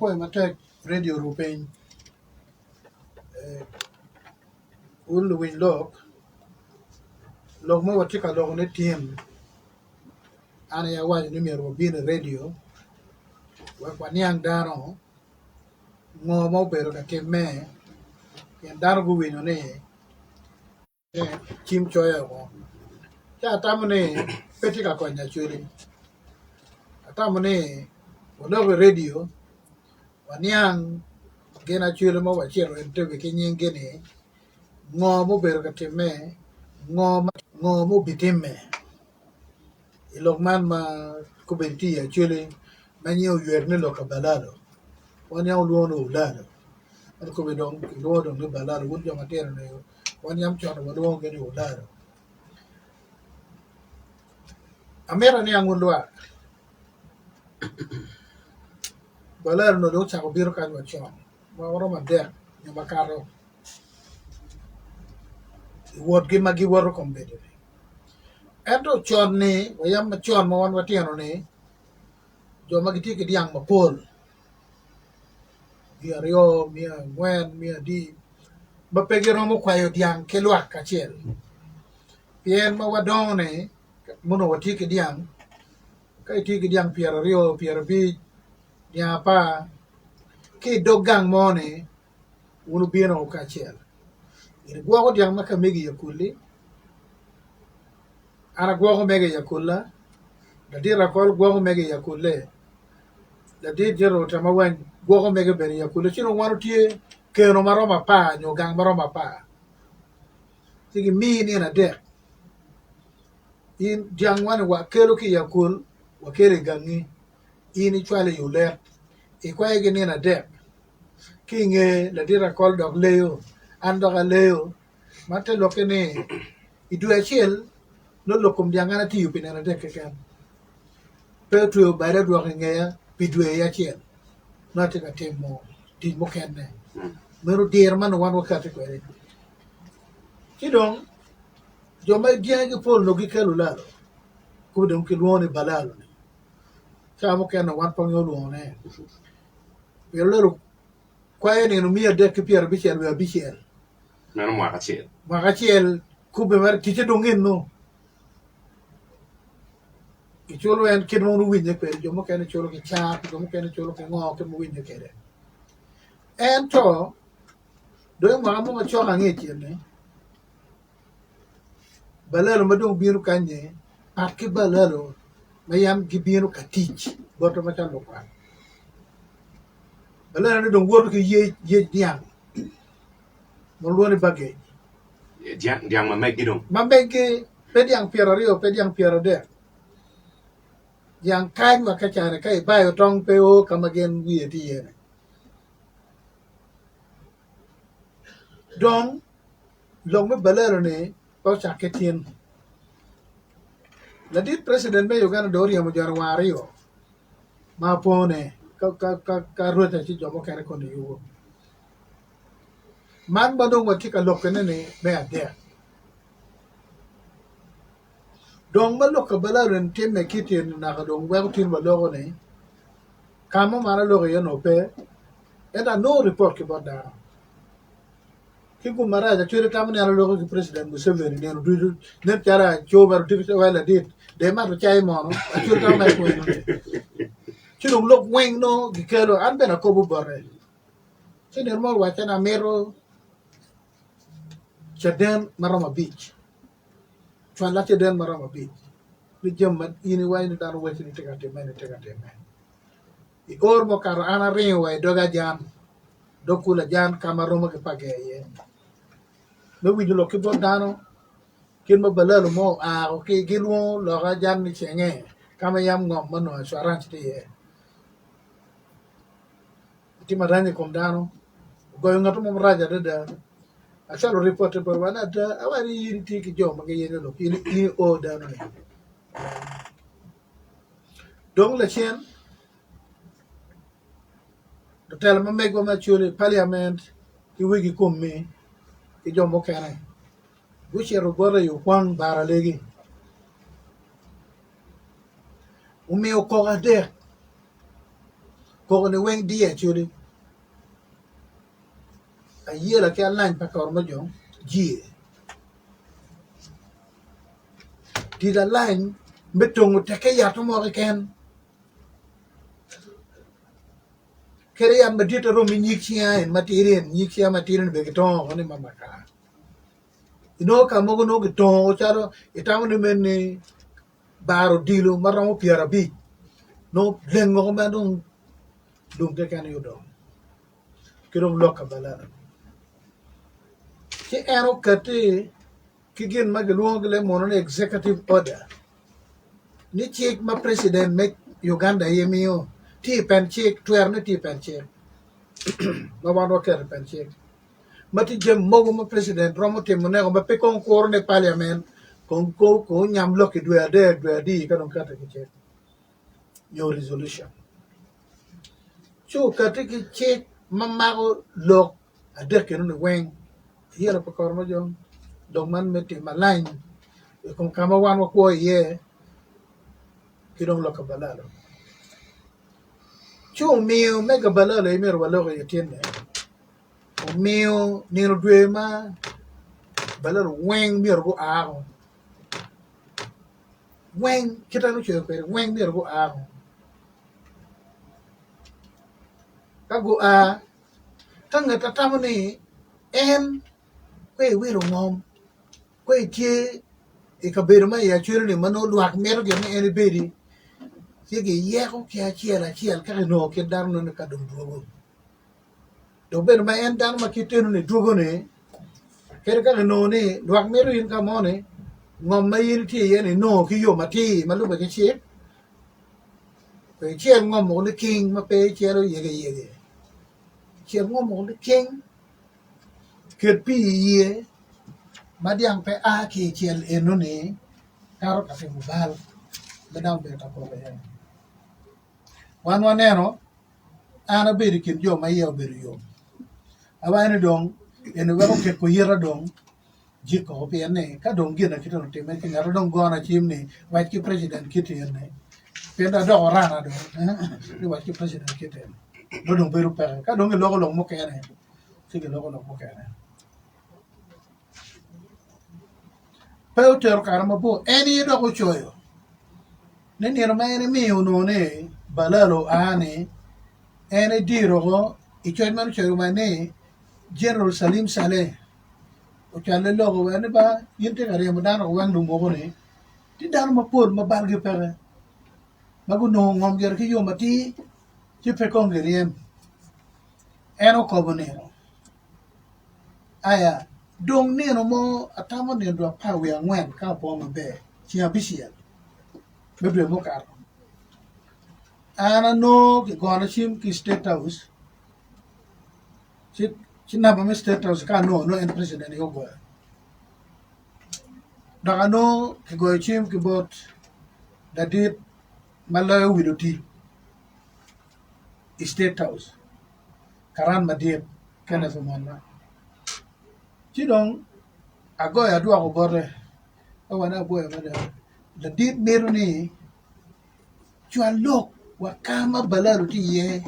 po mate radio rupen ul win lok mo watika lok ne team ana ya wa ni mero bin radio wa kwanyang daro ngo mo pero ka keme yan daro gu win ne chim choya ko cha tamne petika ko nya chuli tamne wala radio wanyang gena chuli mo wa chero ente ke nyen gene ngo mo pero ka keme ngo mo bitime ilogman ma kubenti ya chuli manyo yerne lo ka Balaalo wanyang luono ulalo an ko be don luono no Balaalo won jama tere ne wanyam chono luono gene ulalo amera ni angun lwa Balaalo no do chako biro kan wa chon ma woro ma der ni makaro wot gi magi woro kombede ento chon ni wayam ma chon mo wan watiano ni jo magiti ke diang mapol dia rio mia ngwen mia di bapegero mo kwayo diang kelwa kachel pien ma wadone mono wati ke diang kai ti ke diang pier rio pier bi dia pa ke dogang mone unu bieno kachel ire gwa ko diang makamegi yakuli ana gwa ko mege yakulla da dira kol gwa ko mege yakulle da di jero tama wan gwa ko mege beri yakulle chino waru tie ke no maroma pa nyo gang maroma pa tigi mi ni na de in diang wan wa kelo ki yakul wa kere gangi ini chwale yule e kwa ege ni na de kinge la dira kol dog leo ando ga leo mate lokene idu achel no lokum diangana ti yupi na de keken petro bare do ngea bidwe ya chel nati ka temo ti mo kenne meru dir man wan wakati ko re kidong joma diangi pol no gikelu lalo ko dem ki luone Balaalo ni cha mo kenna wan pangyo luone yelo kwaye ni no miya de ki pier bichel we bichel Mano maka chiel kube mar kiche dongin no icholo en kid mo winje pe jomo kene cholo ki cha jomo kene cholo ki ngo ke mo winje kede en to do ma mo cho ha ngi tiene Balaalo madong biru kanye aki Balaalo mayam gi biru katich boto ma tan lokwa Balaalo dong wodo ki ye diang mo luoni bagge diang ma meggi dong mambege pediang pierario pediang pierade yang kain wa kachare kai bayo tong peo kamagen wie tiene dong long me Balaalo ne ko chaketien la dit president me Uganda doria mo jarwario ma pone ka rota ci jomo kare ko ni yugo man badong watika lokene ne me ade dong ma lokka Balaalo tim me kitien na ka dong wa tin ba logo ne kamo mara logo yo no pe eta no report ke boda kiku mara ja chure tamne ala logo ki president Museveni ne du ne tara chobar tik wala dit de ma chai mono chure tamne ko no chiro lok weng no gikelo an bena ko bu borre chine mo wa tana mero chaden marama beach Chwala chaden marama beach ni jammat ini way ni dan wati ni tegate men I or mo kar ana rin way doga jan dokula jan kamaroma ke pageye no wi lo ke bodano kin mo Balaalo mo okay gilwo lo ga jan ni chenge kama yam ngom mano assurance ti ye ti marani kom dano goyo ngato mo raja de asalo report por wana da awari yiri ti ki jom ga yene lo ini o dano ni donc la chien to tel ma mego ma chule parliament ki wigi kommi ki jom mo kene bu chero gore yo kwang bara legi umi o ko ga de ko ne wen di actually a year la ka line pa kor ma jong ji di la line betong te ke ya to mo ken kere ya medita ro mi nyikya en materien nyikya materien be to ne mama ka ka mo no ke to charo itamo ne men ni baro dilo maramo piara bi no lengo ko ma dum te kan yo do kero lokka bala ke ero kate kigin magalung le mono executive order ni chiek ma president me Uganda yemio ti pen chiek twer ne ti pen chiek ma wano ker pen chiek mati jem mogo ma president romo timo ne ba pe kon kor ne parliament kon ko nyam loki dwe di ka don kata ke chiek your resolution chu kate ki chiek mamago lok ade ke no wen yera pa kor mo jong dong man meti malain kon kama wan ko ye kidong lo ka balalo chu miu mega balalo e mero balalo ye tiene o miu nino dwe ma balalo wen mero go aago wen kita no chwe pe wen mero go aago ka go a tanga tatamo ni en kwe wiro ngom kwe tie e ka bero ma ya chwe ni mano luak mero ge me ene bedi sigi yeko kia chiela ka no ke darno ne ka dum drogo do ben ma en dan ma kitenu ne drogo ne kere ka no ne luak mero in ka mo ne ngom ma yin ti ye ne no ki yo ma ti ma lu ba ke chi pe chien ngom mo ne king ma pe chero ye chien ngom mo ne king ket pi ye ma diang pe a ki chiel eno ne karo ka fe bal be dang be ta ko be wan wanero ana beri kin jo ma yew beri yo awani dong ene wero ke ko yera dong jiko pe ne ka dong gina kito te me kin aro dong gona chimni white ki president kiti ne penda do rana do ni white ki president kiti do dong beru pe ka dong logo mo kene sigi logo mo kene pe oter karama bo eni do ko choyo ne ni ma ene mi uno ne balalo ane ene diro go ichoy man choyo mane General Salim Saleh o chale logo wene ba yinte kare mo dano wan dum go ne ti dano ma por ma balge pere magu no ngom ger ki yo mati ti pe kon geriem eno ko bonero aya dong ne no mo atamo ne do pa we angwen ka po ma be ti abisia be be mo kar ana no ki gona chim ki state house China ba State House ka no en president yo go daga no ki go chim ki bot da dit malayo widoti State House karan madie kana so manna chidong ago ya dua ko bore awana boy ma da dit meru ni chualok wakama balaro ti ye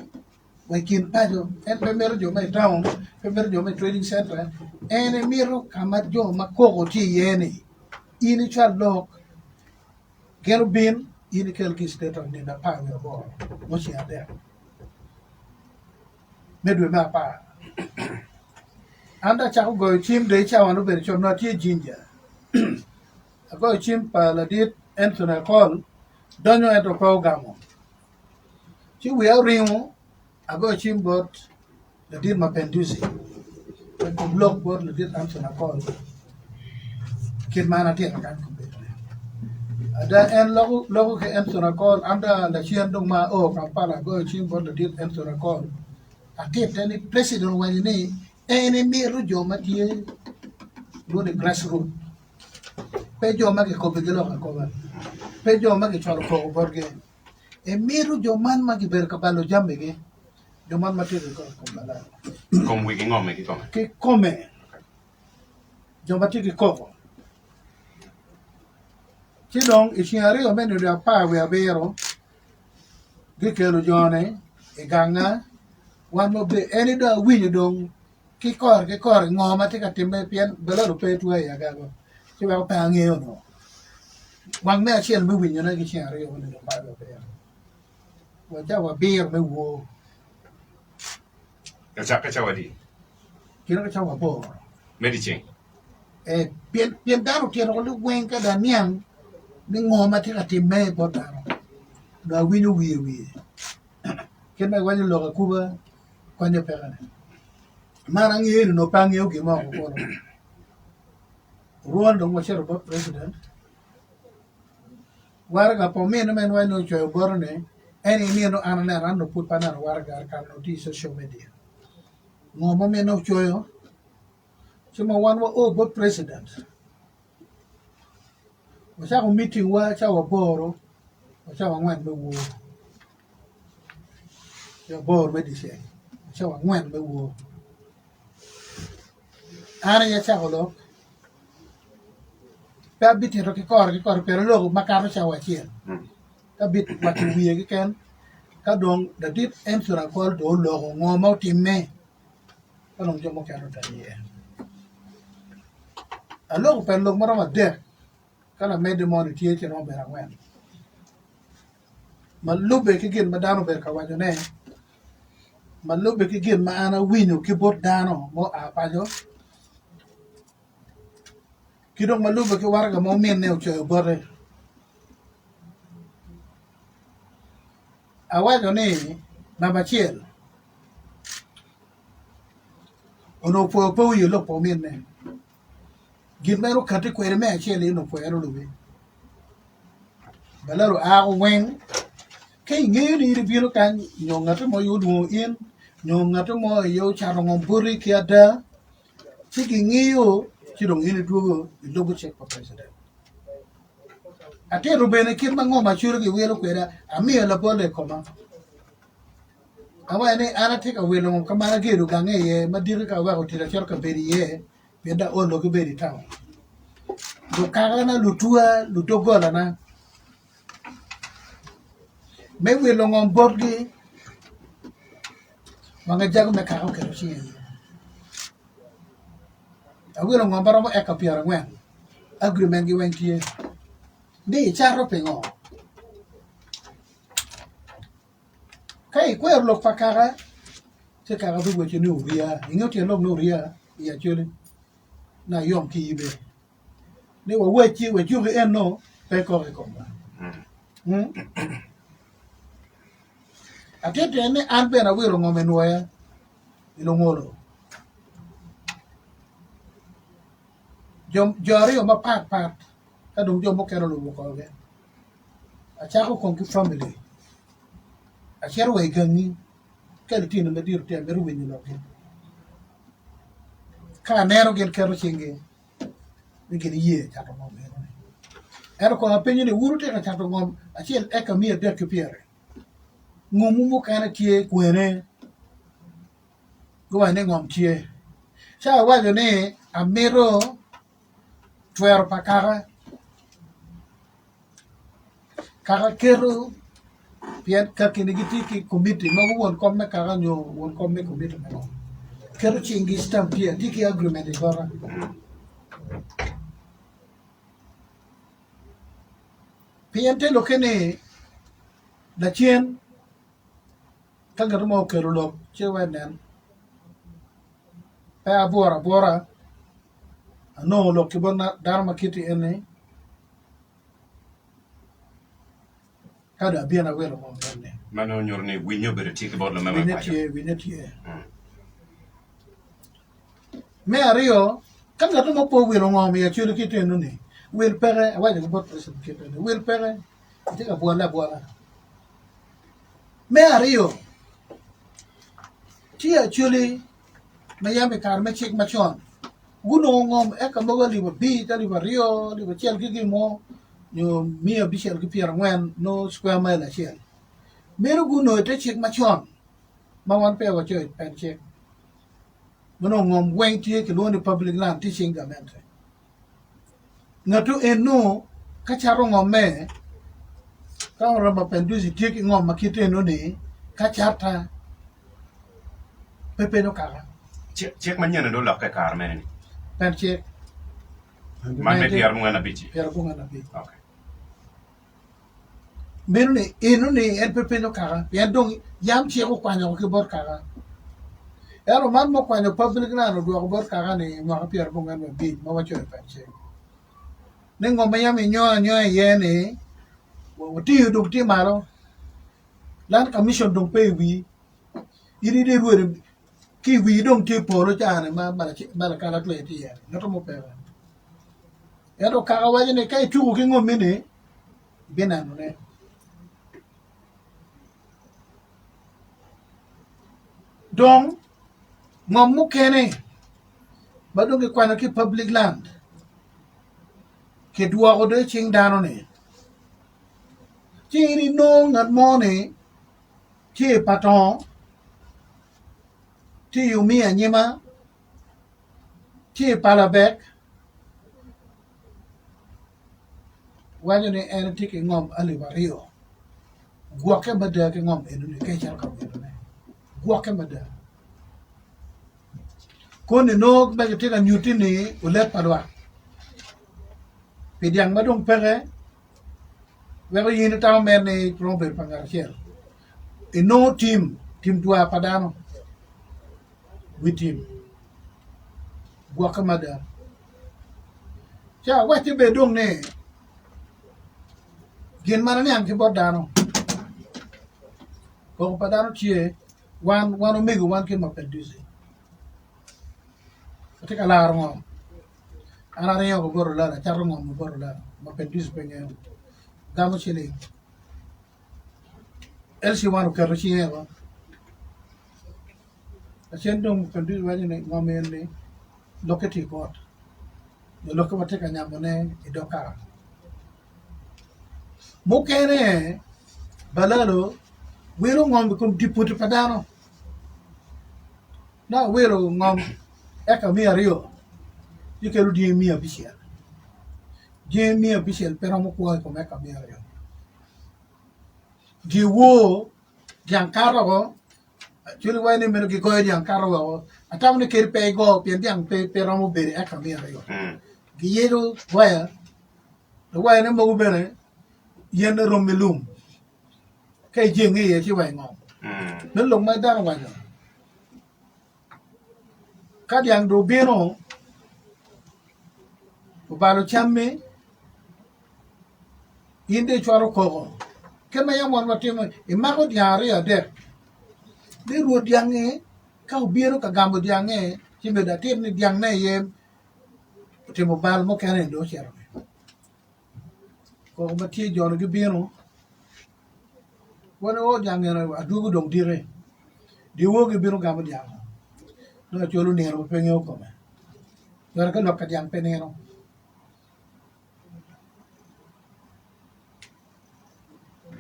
wakin pajo en pemer jo mai town pemer jo mai trading center en miro kama jo makoko ti yeni ini chal lok gero bin ini kel ki state of the power bo mo si ade medwe ma pa anda cha go chim de cha wanu ber chom na ti jinja go chim pa la dit entona call donyo eto programo chi we are ringo ago chim bot la dit mapenduzi ko blog bot la dit entona call kid mana ti kan ko ada en logo ke entona call anda la chien dong ma o kampala go chim bot la dit entona call akit ni president wani ni ene miru jo matie do the grassroots pe jo ma ke ko be lo ko ba pe jo ma ke choro ko borge e miru jo man ma ke ber ka balo jambe ke jo man ma te ko bala Con wiki ngome ki come. ke come jo ma te ko ti dong i chiari o meno da pa we avero di che lo jone Iganga, one of the any dog win you don't kikor, ngoma take a timber pian, below pay to a yagago. You will pang you know. One man shall move in your next year on the Bible there. Whatever beer may war. Kacha wadi. You know, it's our ball. Medicine. Pian down to all the wink at a young, the ngoma take a timber bottle. The window we. Can I want you look a Cuba? When you're parent. Marang you no pang you give up. Rwanda was about president. Warga po me naman why no choy borne any me no anana ran no put panar warga kan notice social media. Ngomo me no choyo. Sima one wa but president. Wasa ko meeting wa cha wa boro. Wasa wa ngwan be wo. Ya boro be dise. Wasa wa ngwan be wo. Ana ya cha ko lo. Ta bit ro ki kor pero lo makaro cha wa chien. Ta bit ma tu wiye ki ken ka dong da dit en sura kol do lo ngomo timme ka long jomo karo ta ye alo per lo mara de kala me de mon tie che no bera wen malube ki gin madano ber ka wajo ne malube ki gin ma ana winu ki bot dano mo a pajo ki dong malube ki warga mo men ne o che bore awajo ni namba chiel ono po yo lo po men ne gimero kati kwere me chiel no po ero lo be balaro a wen ke ngi ni biro kan nyonga to mo yudu in nyonga to mo yo charo ngomburi ki ada chiki ngi yo chiro ngi ni dugo logo check for president ate rubene kin mangoma churu ki welo kwera ami la pole koma awa ne ana tika welo ngom kamara geru gange ye madiri ka wa otira chor ka beri ye benda o lo ko beri taw do kagana lutua lutogola na me welo ngom borgi manga jago me ka ko chi a welo ngom bara mo eka piara ngwen agreement gi wen tie di charo pengo kai kwer lo fakara se kara bu che no ria ingo tie lo no ria ya chule na yom ki be ne wa we chi ge no pe ko ko atete ne an be na wero ngome no ya ilo ngolo jori o ma pat ka dong jo mo kero lo ko ge a cha ko ki family a chero we gangi ka ti no me dir te me rubi ni lo ke ka nero gen kero chinge ni gen ye cha to mo me ero ko apenyo ni wuru te ka cha to ngom a chiel e ka mi de ke piere ngomu mo kana tie kwere go ane ngom tie cha wa jo ne amero tuero pakara kaka kero pian kakini giti ki committee no won komme kaka nyo won komme committee no kero chingi stamp pia diki agreement igora pian te lo kene la chien tanga mo kero lo che wenen pa bora no lo ki bona darma kiti ene kada biana welo mo ne Mano nyorne winyo bere tiki bod la mama pajo. Winetie. Me ario kanga to mo po welo ngom ya chulo kiti no ni wel pere awaje ko bot president kiti wel pere tika bola me ario tia chuli me yame kar me chik machon guno ngom e ka moga li bi ta li rio li chel ki mo yo mia bishel ki pier ngwen no square mile a chel meru guno te chik machon ma wan pe wa choy pen chek mono ngom wen tie ki lo ni public land teaching government ngatu eno ka charo ngom me ka ora ba penduzi tie ki ngom makite no ni kacharta pepe no kara Cek manya do lak kar men. pen cek Man me piar mo na bici. piar bunga na bi Okay. menu ni inu ni en pepe no kara yan dong yam cheko kwanyo ke bor kara ero man mo kwanyo public na no do bor kara ni mo piar bunga na bi mo wacho pen cek nengo mayam nyo ye ni wo ti do ti maro lan commission dong pe wi ini de ruore ki wi dong ti polo chane ma bala kala to ti ya no to mo pe ya do ka wa ne kai tu ki ngom ne bena no ne donc ngom mu kene ba do ki kwana ki public land ke duwa ko de ching dano ne chiri no ngat mo ne ti paton ti yumi anyima ti palabek wajo ne en ti ki ngom ali wario gwoke bada ki ngom enu ni ke chal ka enu ne gwoke bada ko ni no ba ti na nyuti ni ulet padwa pidiang madong pere wero yini taw mer ne tromper pangar chel e no team tua padano with team guacamada cha wati be dong ne gen mana ne anki bodano ko padano chie wan omego wan ke mapendisi ate kala armo ana reyo ko boro la charro ngom boro la mapendisi pengen gamo chile elsi wanu karo chie ba asendo mapendisi wani ne ngomene loketi kot de lokko mate kanyamone idoka mukene Balaalo wero ngom kum diputi padano na wero ngom eka mi ario yikelu di mi official pero mo ko ko eka mi ario di wo diankaro go chuli wani meno ki ko diankaro go atamne kirpe go pian pero mo bere eka mi ario giyero waya the waya ne mo bere yen romelum kay jengi ye ci way ngom ne long may dara wanya kad yang do beno balo chamme inde chwaro ko kema yamon watimo e mago diare ade de ro diange ka biro ka gambo diange ci be da tem ni diang ne ye timo bal mo kane do chero ko ma ti jono gi beno wona o jangere adugo dong dire di wogi biro gambo diange no cholo nero penyo ko me yar ka lokka diang penero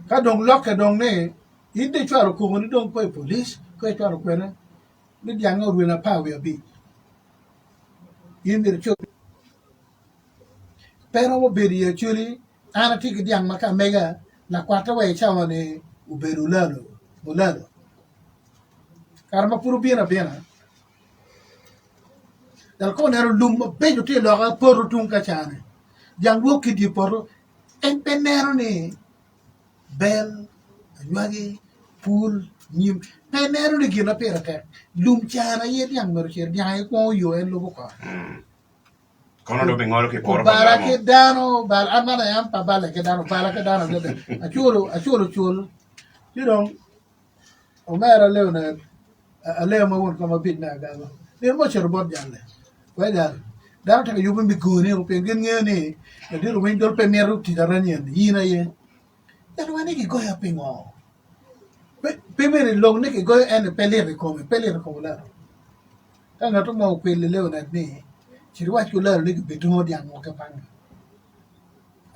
ka dong lokka dong ne inde chwaro ko ngoni dong ko police ko chwaro ko ne ni diang o ruina pa we bi inde cho pero mo beri ya chuli ana tiki diang maka mega la kwata we chawa ne uberulalo bulalo karma puru bina dal ko nero lum bejo te lo ga poro tun ka chane jang wo ki di poro en penero ne bel nyagi pul nyim penero ne gina pera ka lum chana ye diang mer cher diang ko yo en lo ko kono do be ngolo ke poro bala ke dano bal amana yam pa bala ke dano de achulo you know o mera leona ale ma won ko ma bit na ga ne mo cher bot jalle way dar ta yubu mi gune o pengen ngene e dir wen dol pemeru ti daranyen yina ye dar wani ki goya pingo pemere long ne ki goya en pelere ko la tanga to mo pele leona ni chirwa chula le ki betumo diang mo ka pang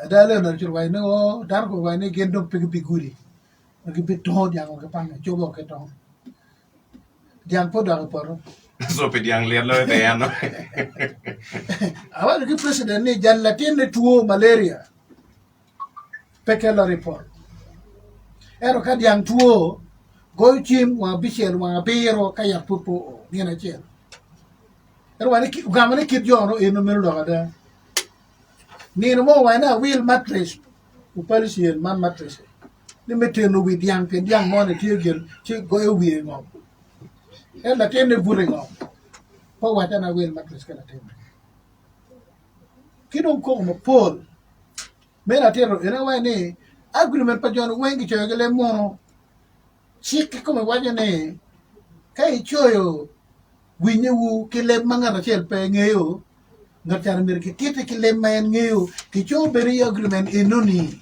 adale na chirwa no dar ko wa ne gendo piguri ki betumo diang mo ka pang chobo ke to diang po dar poro so pe diang le lo be ano awal ki president ni jallatin ne tuo malaria pekela report ero ka diang tuo go chim wa bishel wa biro kaya pupo ni na chel ero wani ki gamane kit jono eno mero da ni no mo wa na wheel mattress upalisiel man mattress ni meteno wi diang pen diang mo ne tiegel chi go e wi ngom e la tene bure ngom po wa na wheel mattress kala tene kidon ko mo pol mera tero ena wa ni agreement pa jono wengi chogele mo chik ko me wa ne kai choyo winyewu kile mangara chel pe ngeyo ngarchar mir ki tete kile mayen ngeyo ki cho beri agreement inuni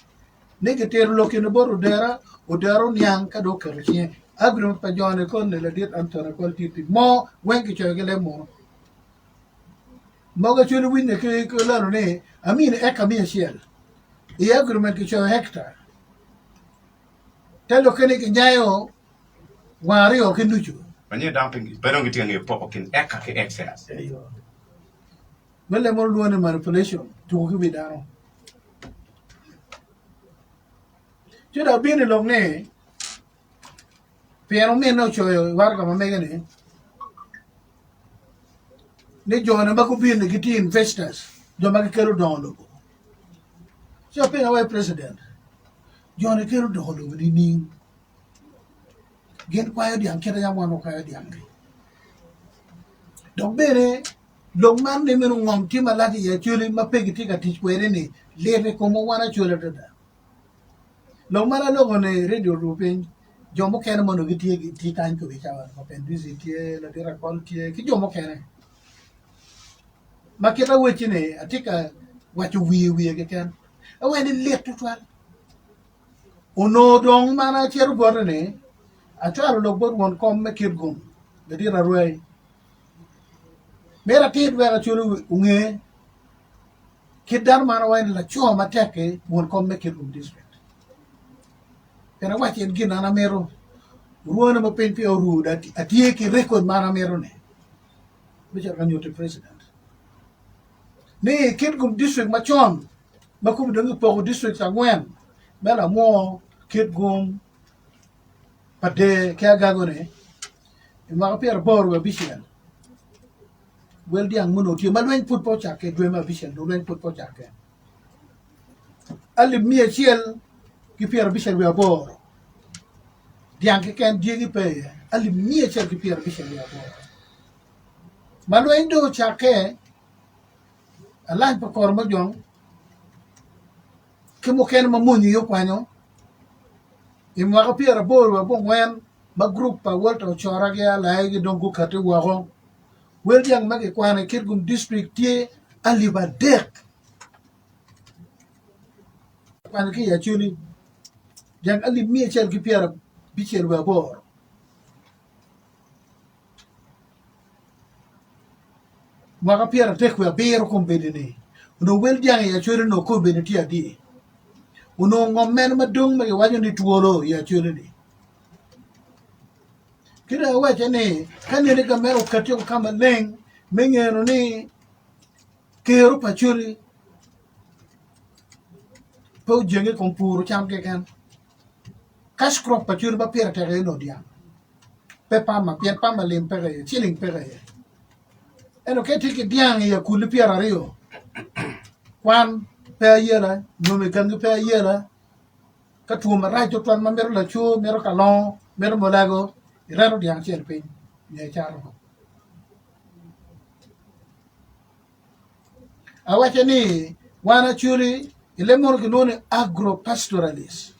ne ke ter lo ke no boru dera o dero nyang ka do kerche agreement pa jone kon ne le dit antona kol titi mo wen ki cho gele mo ga chulu winne ke ko la ne amine e ka mi shel e agreement ki cho hectare telo kene ki nyayo wari o kinduchu Banye dumping pero ngi tinga popo kin eka ke excess. Wele mo luone manipulation to ki bidaro. Chuda bini long ne piano me no choyo war ka mega ne jona ba ko bini giti investors jo ma kero Dollo. So pe na president jona kero Dollo ni gen kwayo diang kera yang wano kwayo diang donc bene long man ne menu ngom ti malati ya chuli ma pegi ti ka ti kwere ni leve como wana chula dada long mana logo ne radio rupin jomo kene mono giti ti tan ko bichawa ko pen visiti la dira quality ki jomo kene maketa wechine atika wachu wi ke ken aweni letu twal ono dong mana cheru borne atwaro lo bod won kom me kirgum de dira ruai mera tit wera chulu unge kidar mana wain la cho mateke won kom me kirgum district era wachi en gina na mero ruona ma pen pe oru da atie ki record mana mero ne bicha kan yote president ne kirgum district ma chon ma kum de po district angwen bela mo kirgum pade kaya gagone ma pier boru bishel wel diang muno ti malwen put po chake dwe ma bishel do len put po chake ali mie chiel ki pier bishel we bor diang ke ken diegi pe ali mie chiel ki pier bishel we bor malwen do chake alan pa kor ma jong ke mo ken ma munyi yo kwanyo imwa ko pier bor we bon wen ma group pa wolto chora ge ala ge dongu kate wago wel yang mage kwane kirgum district tie aliba dek kwane ki ya chuli jang ali mi chel ki pier bichel we bor ma ka pier tek we bero kom bedini no wel yang ya chuli no ko beniti adi uno ngommen ma dung mage wajo ni tuolo ya chuli ni kira wacha ni kani ni kamero katio kama leng mengero ni kero pachuri po jenge kompuru cham ke kan cash crop pachuri ba pera tere no dia pepa ma pien pa ma lem pere chilling pere eno keti ke diang ya kuli pera rio kwan pe yela no me kan pe yela ka tu ma ra jo twan ma mero la chu mero kalon mero molago irano diang chen pe ne charo awache ni wana chuli ile mor gnone agro pastoralist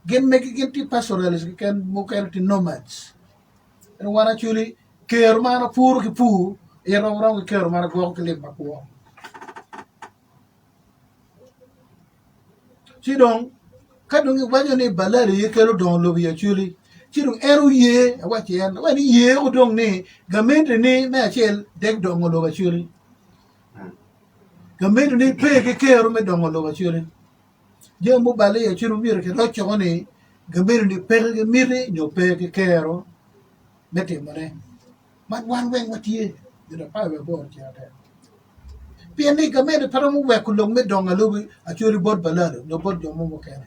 gen meki gen ti pastoralist ken mo ken ti nomads en wana chuli ker mana pur ki pu e ro ker mana go ke le bakwo sidong kadungi wajo ni balari yekelo don lo ya chuli chirung eru ye awache yan wani ye udong ni gamente ni me achel dek dong lo ga chuli gamente ni pe ke kero me dong lo ga chuli je mo bale ya chirung mir ke lo choni gamente ni pe ke mire nyo pe ke kero mete mane man wan wen watie de pa we bo cha ta pe ni gamente para mo we ku lo me dong lo a chuli bod balado no bod jo mo mo kene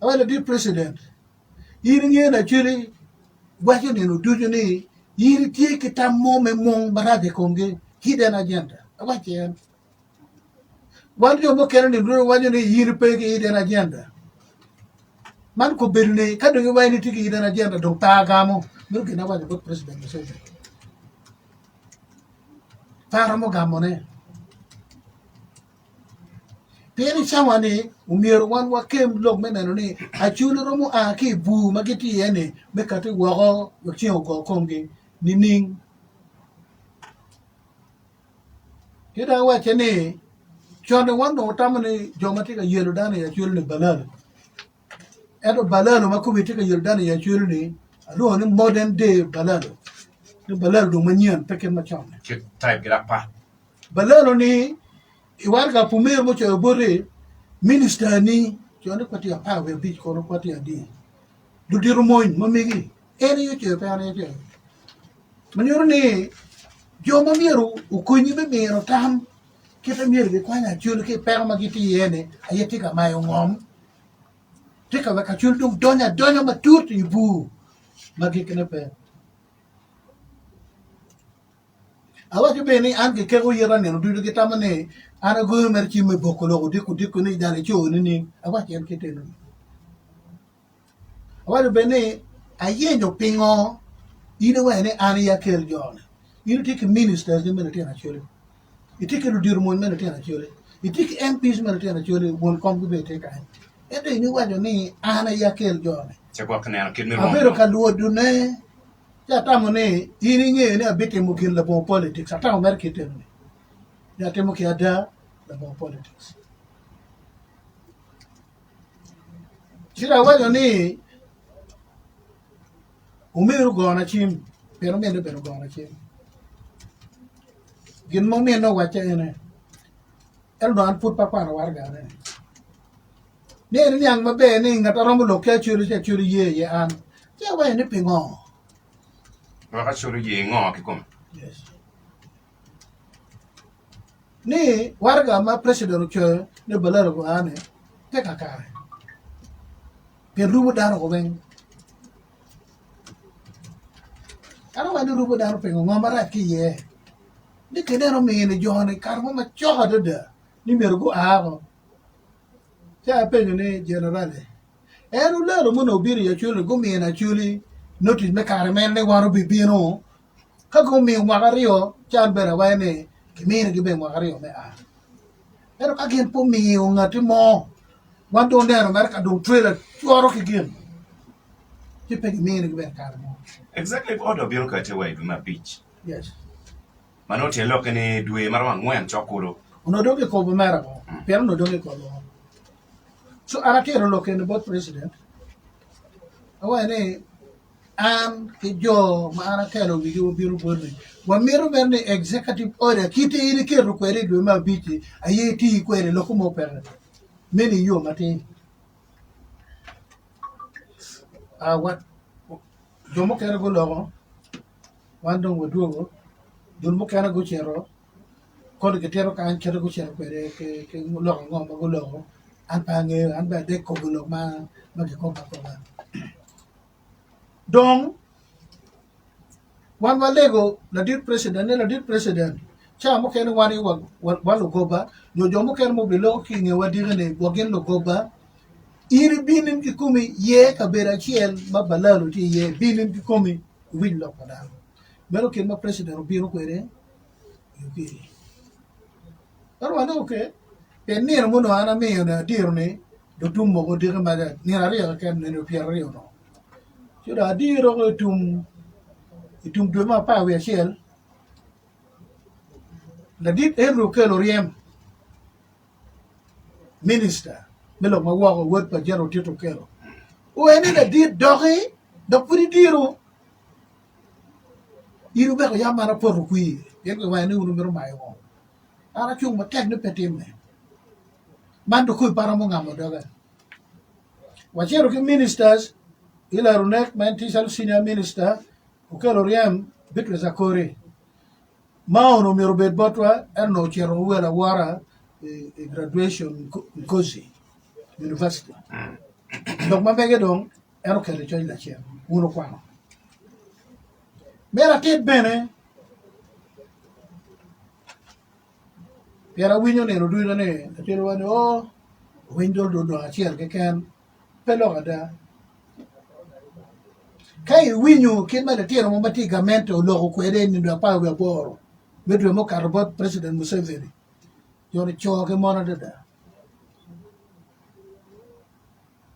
awala di president Iri na chili wacho ni no dujo ni iri tie kita mo me mong barade konge hidden agenda. Wacho wanjo mo kero ni duro wanjo ni iri pe ke hidden agenda. Man ko berne kado ngi wayni tiki hidden agenda do tagamo miro ke na wajo bot president mo sebe. Para mo gamone. Peri chawane umiero wan wakem log menano ni achulo romo aki bu magiti yene bekati wago wakchio go konge nining kida wache ni chone wando tamane jomati ka yelo dana ya chulo ni Balaalo edo Balaalo makubiti ka yelo dana ya chulo ni alo ni modern day Balaalo ni Balaalo do manyan peken machone type get up pa Balaalo ni iwarga pumir mo cho bore minister ni chone kwati apa we bich kono kwati adi du diru moin mamigi ene yo che pa ne che manyor ni jo mamiru ukunyi be mero tam kita mir ge kwanya chul ke per magiti yene ayeti ka mayo ngom tika ba ka chul dum donya matut ibu magi kena pe awa ke beni an ke ko yera ne du ge tamane ana go merci me bokolo diku ni dale cho ni awa ke ke teno awa beni ayenyo pingo ine wene ani ya kel jone ine tik ministers de military actually itik lu dir mon military actually itik MPs military actually won kom be te kan ede ine wajo ni ana ya kel jone che ko kana kid mi abero ka luodu ne ya tamo ne ine nge ne abete mo kin la bon politics ata mer kiten ne ya temo ki ada la bon politics sira wajo ni umiru gona chim pero mendo pero gona chim gin mo meno wacha ene el don put pa kwa warga ne ni yang mabe ni ngata rombo lo ke churi ye an che wa ni pingo wa ka churu ye ngo ki kom yes ni warga ma president cho ne Balaalo ko ane te kakare per rubo daro ko ben ana wani rubo daro pengo ngomara ki ye ni kenero mene johane karmo ma choha da ni mergo ago cha penyo ne generale enu lero mono biri ya chuli go mena chuli notice me kare men ne waro bibino ka go mi wagario chan bera wane kimene gibe wagario me a ero ka gen po mi ngati mo wando ndero mer ka do trailer choro ki gen ti pe kimene gibe kare mo exactly order biro ka te way ma beach yes manoti lo kene dwe marwa ngwen chokuro uno doge ko be mera ko pero no doge ko lo so ana kero lo kene bot president awane an ke jo ma ana kero wi go biro borne wa mero merne executive order kiti iri kero kwere dwe ma biti ayeti kwere lo ko mo per meni yo mate what jomo kero go lo wando wo duogo dun mo kana go chero ko de tero kan chero go chero kwere ke lo ngom go lo an pa nge an ba de ko lo ma ke ko ba donc wan walego la dir president cha mo ken wani wa lo goba jo mo ken mo bilo ki nge wadire ne bogen lo goba iri binin ki kumi ye ka bera kiel ma Balaalo ti ye binin ki kumi win lo ko dal mero ken ma president biro kwere yukiri pero ano okay penir mo no ana me na dir ne do tum mo go dire ma ni ari ka ken ne pier rio no Sudah diro ko itum duma pa we shell la dit enro ke loriem minister melo magwa ko word pa jero tito kero o ene la dit dogi do puri diro iru be ko yamara por kui yen ko wayne uru mero mayo ara chung ma tek ne petim ne mando ko para mo ngamo doga wachero ke ministers ila runek mentisal senior minister ukelo riem bitwe zakori maono miro bet botwa erno chero wera wara graduation Kosi University donc mabege dong ero che le c'è la c'è uno qua mera te bene era winyo ne rodu ne te lo ne o window do a c'è che can pelo ada kai winyo che ma le tiro mo batigamente o lo ko ere ni da pa we boro vedo mo carbot president Museveni yoni cho che mo na da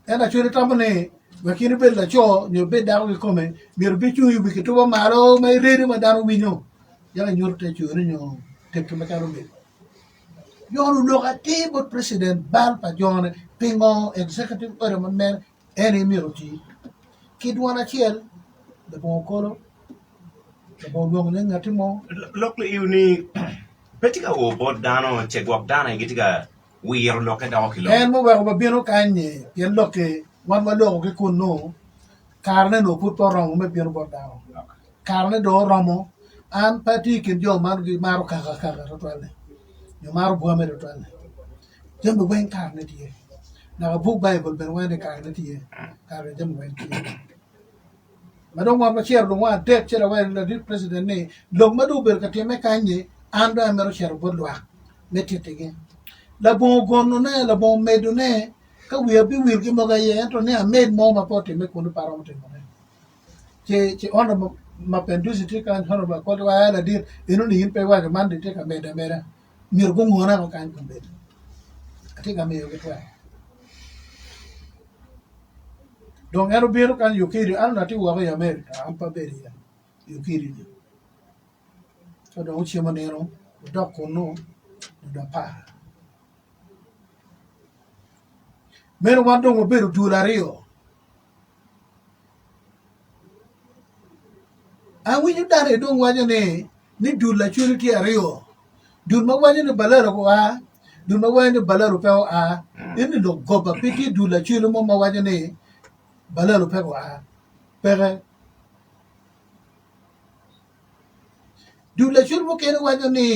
era c'è tamane wakini bella cho nyo be da ko come mir bi chu yu bi to maro mai re ma da winyo ya nyorte chu ni nyo te ke ma karo be yonu lo ka te bot president bal pa jone pingo executive order man men ene miroti kidwana chiel de bon kolo de bon long ne ngati mo Look, you need Petika o bod dano check walk dano gitiga we are look at our kilo. en mo ba bino kanye yen loke wan ma lo ke kuno karne no put to rom me bino bo dawo karne do romo an pati kin jo man gi maro kaka to tole yo maro bo me to tole jembe wen karne tie na book bible ben wen karne tie karne jembe wen tie madong wa share do wa tek chere wa la dit president ne log madu ber ka teme kanye ando amero share bo lwa metete la bon gono ne la bon medo ne ka wi abi wi ki moga ye to ne made mo ma pote me kunu paro te mo che ona ma pendusi ti kan hono ba ko wa la dit ino ni pe wa man de te ka meda mir go ngona ko kan ko meda ati ga me yo ke twa donc ero biro kan yukiri an na ti wa ya America am pa beri ya yukiri ni so do uchi mo nero do ko no do pa mero wando mo beru $2 an wi dare don waje ne ni dula churiti ario dul ma waje ne balaro ko a dul ma waje ne balaro pe a ini do goba piti dula chulu mo ma waje ne balaro pe a pere dula chulu mo kene waje ne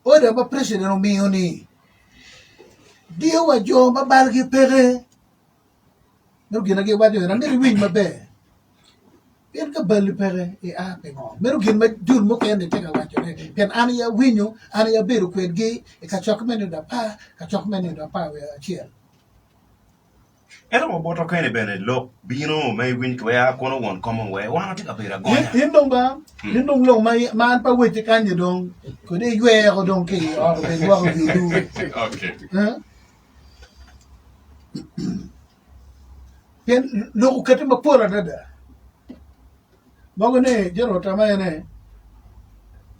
o da ba president o mi oni dio wa jo ba balgi pere no gina ge waje na ne win ma be pen ka bal pere e a pe ngo mero gin ma dur mo ken de tega wacho pen an ya winyo an ya beru kwet gi e ka chok men da pa ka chok men da pa we chiel Era mo boto kene bene look bino may win kwa kono won common way wana tika pera gonya. yin dong ba yin dong long mai man pa we te kan ye dong ko de ywe ko dong ki o be wa ko bi du Okay. pen lo ko kete ma pora da Mogone jero tamayene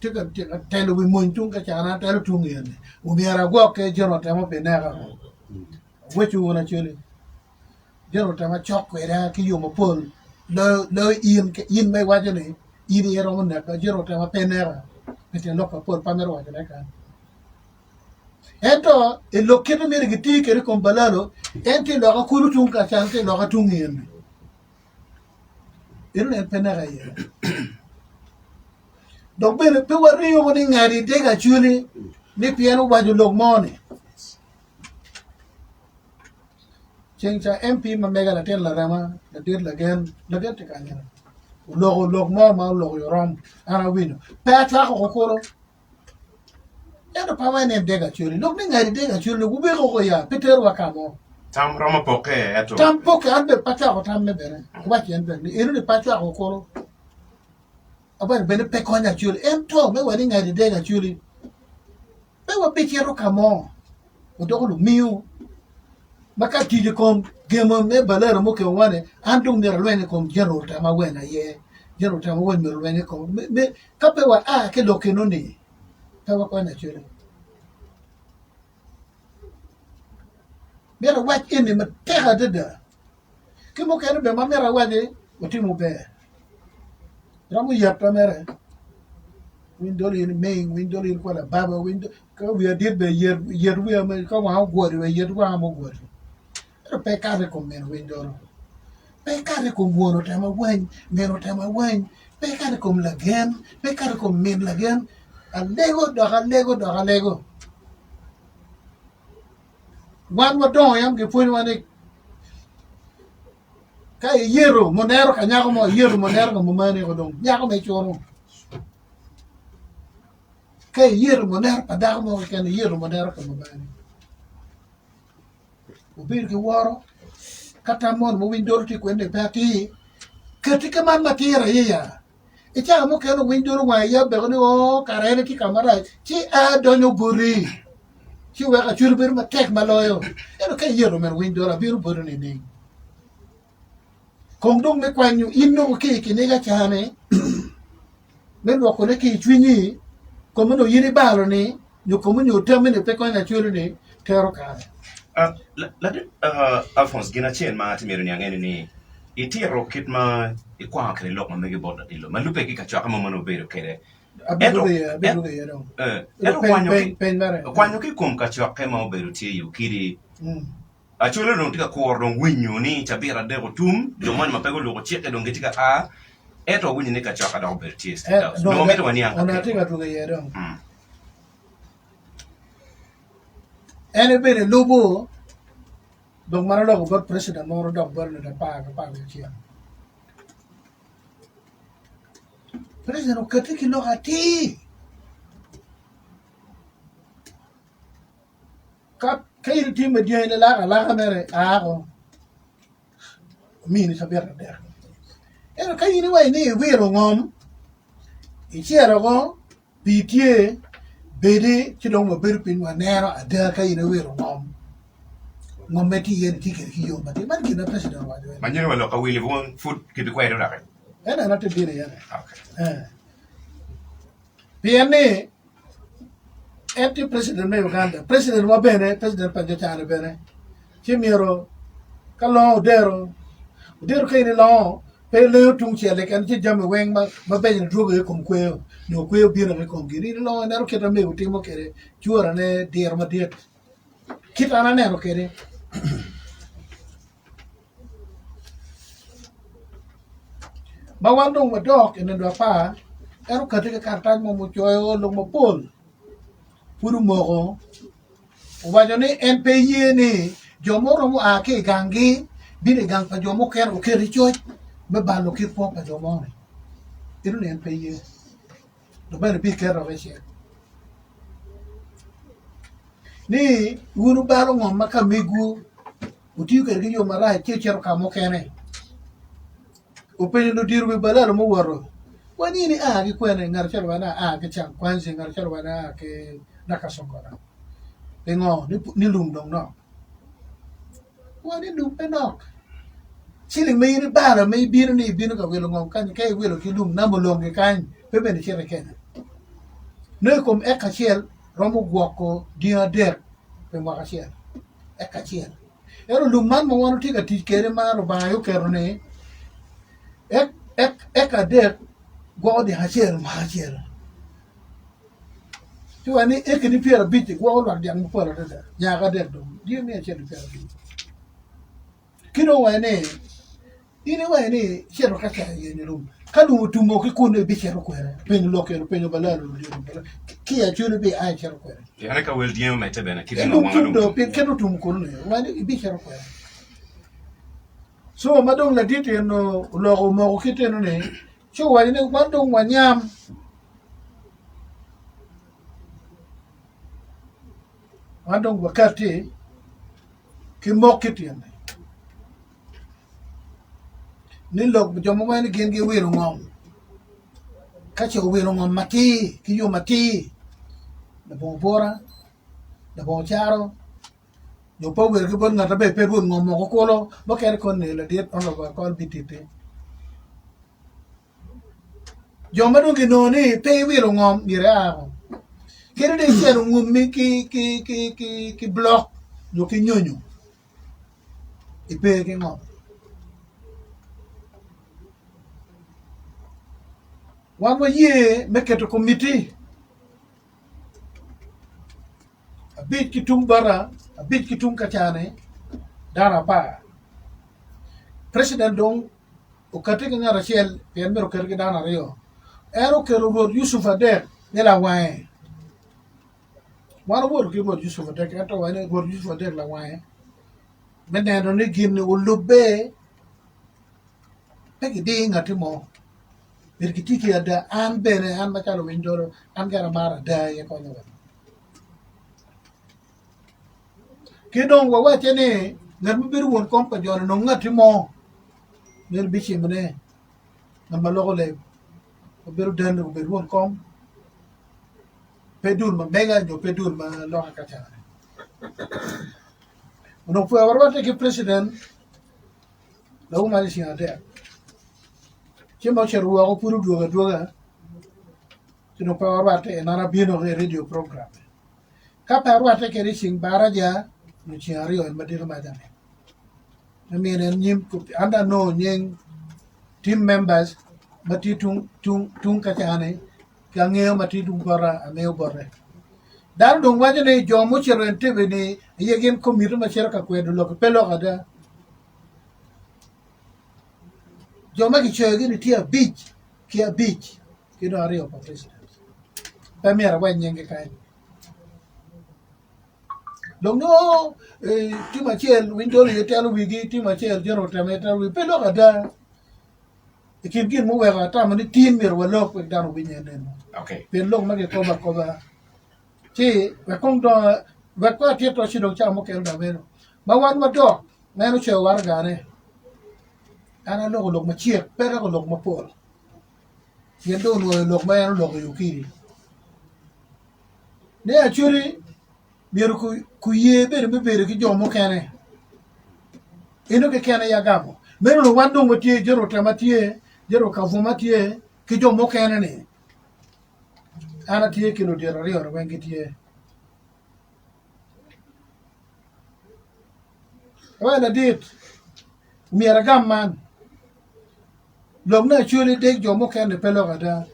tika telo wi montung ka chana telo tungien umiara go ke jero tama penega wechu wona chele jero tama chok kwera ki yo mopol lo in me wajene in ero mona ka jero tama penega pete loka pol pamero wajene ka eto e lokete mere giti kere kon balalo enti lo ka kulu tung ka chante lo ka tungien il penera ye donc bene pe wari yo woni ngari de ga chuli ni piano waju log mone chencha MP ma mega la tel la rama la dir la gen la dir te kanya log ma log yoram ana wino pe ata ko ko ya do pa wene de ga chuli log ni ngari de ga chuli ku be ko ya peter wa kamo Tam rama poke eto. tam poke albe pacha ko tam me bene ko ba chen bene iru ni pacha ko ko abar bene pe konya chuli to me wani ngari de ga chuli pe wa pe chero kamo o do lu miu maka tije kom gemo me balero mo ke wane andung ne rwene kom jero ta ma wena ye jero ta ma wen me rwene kom me kape wa ke lo ke no ni pe wa konya chuli mera wach ini ma tega deda kimo kene be ma mera waje otimu be ramu yapta mere windoli ni main windoli ko la baba windo ko wi adir be yer wi ma ko wa gori we yer wa mo gori pe kare ko men windoro pe kare ko buono tama wan mero tama wan pe kare ko lagen pe kare ko men lagen alego wan wa don yam ke funi wane Kai yero monero kanyako mo yero monero mo mane ko dong. Nyako me chono. Kai yero monero padako mo kan yero monero ko mo mane. Ubir ki woro katamon mo windor ti kwende pati. Ketika man matira iya. Icha mo keno windor wa ya be ko o karene ki kamara. Chi a donyo buri. Chi wa ka churbir ma tek maloyo. Eno kai yero men windor abiru buru ni ding. Kong dong me kwanyu inno ke kinega chane. Men wa ko ne ki chwinyi ko mo no yiri balo ni nyo ko mo nyo tamene pe ko na churu ni tero ka. Alphonse gina chen ma ti meru nyang ni iti rocket ma ikwa kre lok ma mege boda dilo ma lupe ki ka chaka mo no bero kere Abedo ya no. Ero kwanyo ki kum ka chaka ma bero ti yu kiri acholo no tika ko ron winyo ni chabira de tum do man ma pego lo cheke do ngetika a eto winyo ni ka chaka da bero ti sta no meto wani anga ona tika to ya no. Ene bene lobo donc mana lo ko president mo ro dog bar na pa ci president ko kati lo ati kap kay ti me die la mere a ko mi ni saber der eno kay ni way ni wiro ngom i ciero go pitie bede ci dong mo ber pin wa nero ada kay ni wiro ngom meti yen ti ke yo mati man ki na president wa do manyo wala ka wili won food ki bi kwai do la ena na te dire yana okay piane enti president me Uganda president wa bene president pa jotane bene ci miro kalo dero kay ni lo pe le tung che le kan ci jam weng ma be ni droge kom kweo no kweo bi na kom giri lo na ro keta me utimo kere chuora ne der ma diet kita na ne ro kere ma wandong ma dok en do pa ero kate ka kartan mo mo choyo lo mo pol puru mo wa jone NPY ni jomoro mo ake gangi bine gang pa jomo ker o keri choy me balo ki po pa jomo ne iru ne NPY do bene bi ker ro che ni wuru baro ngom maka migu utiu ker gi yo mara che chero ka mo kene o pe no diru be Balaalo mo waro wani ni a gi kwene ngar chero bana a ke cham kwanzi ngar chero bana ke nakasongora pengo ni lum dong no wani lum pe nok siling me ni bara me biru ni binu ka welo ngom kan ke welo ki lum na mo longe kan pe be ni chere ken ne kom e ka chel romo gwoko dia der pe mo ka chel e ka chel ero lum man mo wano tika tikere ma ro ba yo kero ne ka der go di ha chel ma chel tuani e ni piera biti go lo di ang pora da nya ka der do di me chel piera biti kino wane ini wane chero ka cha ye ni lum kanu tumo ki kune bi chero kwere pen lo kero pen Balaalo ki a churu bi a chero kwere ya ka wel dio mete bena ki no wano do pe kero tum ko ne wane bi chero kwere so madong la dite no lo mo ki teno ne so wane ne madong wanyam madong wakati ki mokiti ne ni lok jomo wane gen ge wiro ngom ka che wiro ngom mati ki yo mati da bo bora da bo charo yo po wer ke bon ngata be pe bon ngom ko kolo bo ker kon ne la diet on lo ko bitite jomo do ge no ni pe wiro ngom dire a kere de chero ngum mi ki block yo ki nyonyo ipe ke ngom wamo ye meketo committee abit kitum bara abit kitum kachane dara pa president dong o katika ngara shell pen mero kergi dana rio ero kero rod Yusuf Adek nela wae wano wor ki rod Yusuf Adek ato wane rod Yusuf Adek la wae menendo ni gimne ulube peki ding atimo berkitiki ada an bene an machalo winjoro an gara mara da ye konyo kidong wa wache ni ngan biru won kom pa jona no ngatimo ner bichi mene ngan maloko le biru dan ko biru won kom pedul ma mega jo pedul ma lo akacha no fue ahora que president la uma de sinate che mo che ruwa ko puru duga che no pa ahora te na bino radio program ka pa ahora te ke sing baraja no chi ario en madir madame I mean en nyim ko anda no nyeng team members mati tung ka chane ka ngeo mati tung bara ameo borre dar dong waje ne jomo chero ente bene yegen komiru ma chero ka kwedo lo pelo kada joma ki chego ni tia beach kido ario pa president pa mera wa nyenge kai long no tima chel window ye telo wigi tima chel jero tameta wi pelo kada ikin mo wa ta mani tin mer wa lo ko dano winyene okay pen long ma ke ko ba Chi, wakong do, wakwa tieto si dong cha mo kel da meno. Mawan ma do, nano che warga ne. Ana lo lok ma chiek, pera ko lok ma pol. Yen do no lok ma yan lok yukiri. Ne actually, miru ku ye bere me bere ki jomo kene. Ino ke kene ya gamo. Meno no wando mo tie jero tamatie, jero kavuma tie ki jomo kene ne. Ana tie kilo dira rio na wengi tie. Wala dit. Miara gam man. Log na chuli dek jomo kende pelo kada.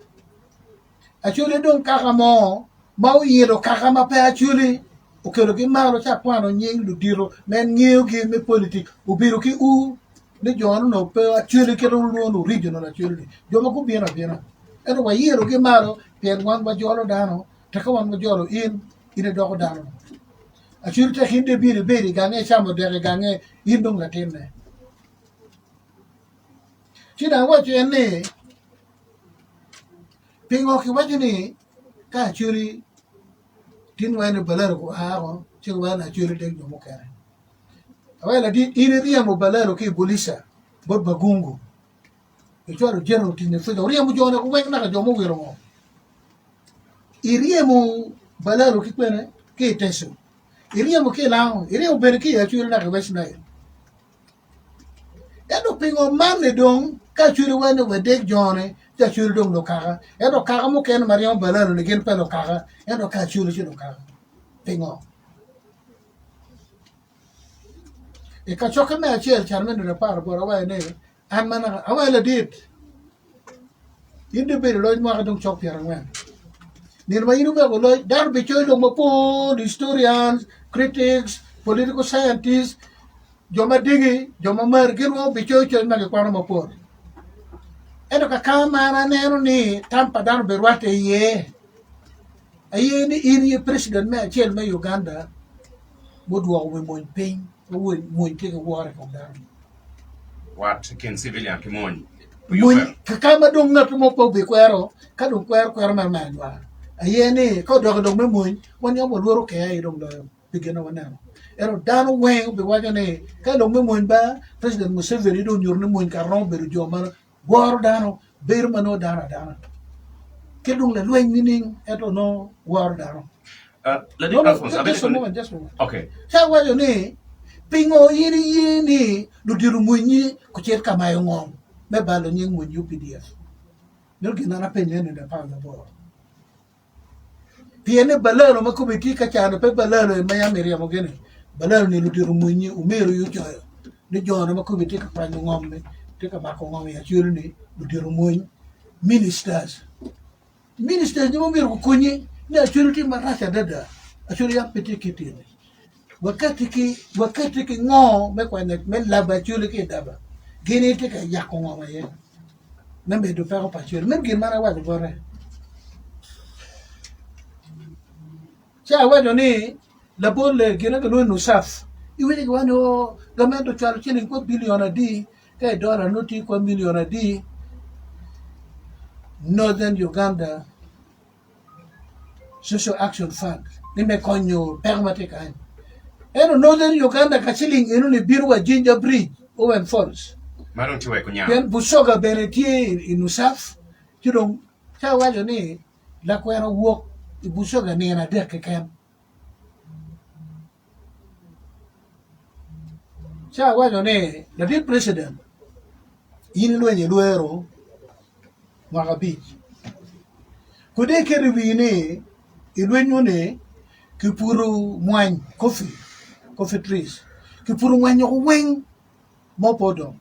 A chuli don kaka mo. Mau yelo kaka ma pe a chuli. Ukelo ki malo cha kwano nying lu diro. Men ngeo ki me politik. Ubiru ki u. Ni jono no pe a chuli kero luonu regional a chuli. Jomo ku biena. Eno wa yelo ki malo. Pien wan ba jolo dano, taka wan ba jolo ine doko dano. Achuri ta hindi biri gange chamo dere gange indong latine. China wacho ene pingo ki wacho ni ka achuri tin wane balaro ko haro, chigo wane achuri dek jomo kare. Awela di ine ria mo balaro ki bulisa, bot bagungu. Ichwaro general tine fida, ria mo jona kuwek naka jomo wiro mo. Iriemu balaro kikwene ke teso iriemu ke lao iriemu bere ke achuri na kwes na edo pingo mane dong ka churi wane wedek jone ja churi dong lo kaka edo kaka mo ken marion balaro ne gen pelo kaka edo ka churi chino kaka pingo e ka choka me achel charmen de par bora wa ne an mana awala dit inde bere lo mo ka dong chok pierang wen Nirma inu ba lo dar bichoy lo mapo historians, critics, political scientists, joma digi, joma mer giro bichoy choy na kwano mapo. Eno ka kama na neno ni tampa dan berwate ye. Aye ni iri president me achel me Uganda modwa we moin ping, we moin ke war ko dar. What can civilian kimon? Moin kama dong ngat mo po bi kwero, ka dong kwero mer manwa. Ayene ko dog me moy won yo loro ke ay dong do bigena wana ero dano wen be wajane ka dong me moy ba president Museveni do nyor ne moy ka ron be jo mar gor dano ber mano dana ke dong le lwen ning eto no war dano let me Alphonse just a moment okay sa wajo ne pingo yini do diru munyi ko chet kamayo ngom me balo nying munyu PDF nyor gina na penye ne da pa da bo Piene balalo makubiti ka chana pe balalo maya meria mogene balalo ni lutiru munyi umeru yuchoyo ni jona makubiti ka panyo ngombe tika mako ngombe ya churu ni lutiru munyi ministers ni momiru kukunyi ni achuru ti marasha dada achuru ya piti kitini wakati ki ngo me kwene me laba churu ki daba gini tika yako ngombe ye nambe do pego pa churu men gin mara wa gore Cha wajo ni la bolle gina ga no saf iwe ga wano gamento chalo chini ko billion di kay dollar nuti kwa miliona di Northern Uganda Social Action Fund ni me konyo permate kan eno Northern Uganda kachiling eno ni birwa Ginger Bridge Owen Falls Maron tiwe kunya. Yan busoga benetie inusaf kidong cha wajo ni la kwera wok ibusoga ni na dek ken cha wajo ni la di president yin lwenye luero Mwakabich kude keri wini ilwenyo ne kipuru mwany coffee trees kipuru mwany ko weng mo podong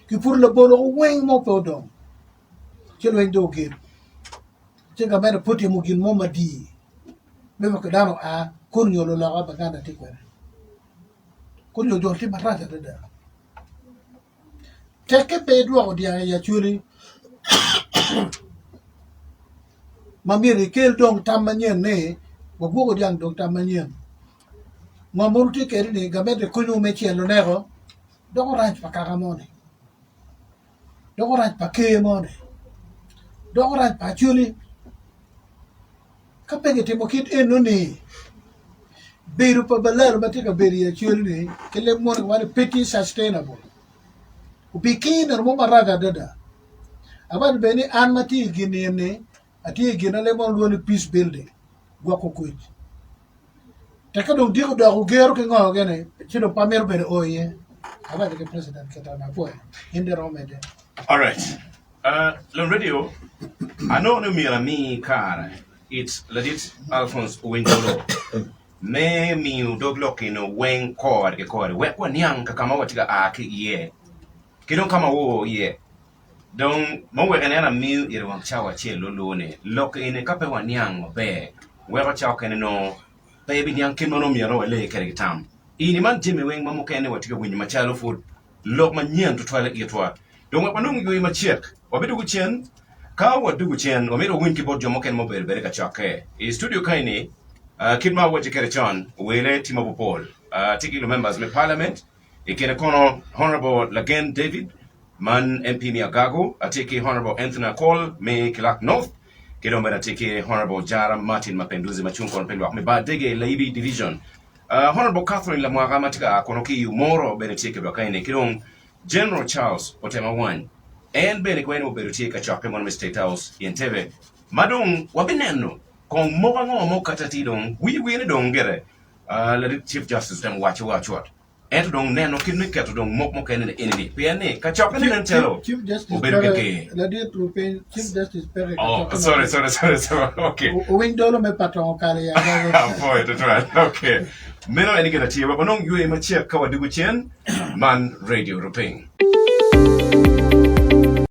kipuru le bolo ko weng mo podong kelwen do gir chenga mena poti mugin mo madi mema kadano a kunyo lo la baganda tikwere kunyo jorti marata dada teke pedwa odia ya chuli mamiri kel dong tamanyen ne gogo diang dong tamanyen mamurti keri ni gamete kunyo mechielo nego dogo ranch pakagamone dogo ranch pakemone dogo ranch pachuli kapenge timo kit eno ni beru pa Balaalo matika beri ya chuli ni kele mone wale petty sustainable upikin mo maraga dada abad beni an mati gini ne ati gina le mon woni peace building gwako kuj taka dong diko da ko gero ke ngo gene chino pamer bere oye abad ke president keta na poe inde romede. All right. Lon radio. I know no mira mi cara. It's legit Alphonse Owiny. Me mi doglock no wen cord ke cord. We kwa nyang kama watika aki ye. Kidon kama wo ye. Don mo we kana mi ire wan chawa che lolo ne. Lock in kape wa nyang be. We wa chawa kene no baby nyang kino no mira le kere tam. Ini man jimi wen mamu kene watika winyi machalo food. Lock man nyen to toilet yetwa. Don wa panung yui machiek. Wabidu guchen. Ka wadu chen omero win keyboard jomo ken mobile bereka chake. E studio kaini kidma waje kerechon wele timo Paul. Tiki members me parliament ikene kono honorable Lagen David man MP Miagago atiki honorable Anthony Cole me Kilak North kido mbera tiki honorable Jara Martin Mapenduzi machunko mpendwa me ba dege Laibi division. Honorable Catherine Lamwaga matika kono ki umoro benetike bakaini kidong General Charles Otema 1 and bene kwenu berutie ka chake mon State House yentebe madung wabineno kong moga mo katati dong wi ne dong gere la Chief Justice dem watch what et dong neno kinne keto dong mo kene enemy pene ka chake ne telo Chief Justice oberke la di trupe Chief Justice pere oh sorry okay Owiny Dollo me patron kale ya boy that's right okay meno eni gena tiwa bonong yue machia kawa dugu chen man radio ruping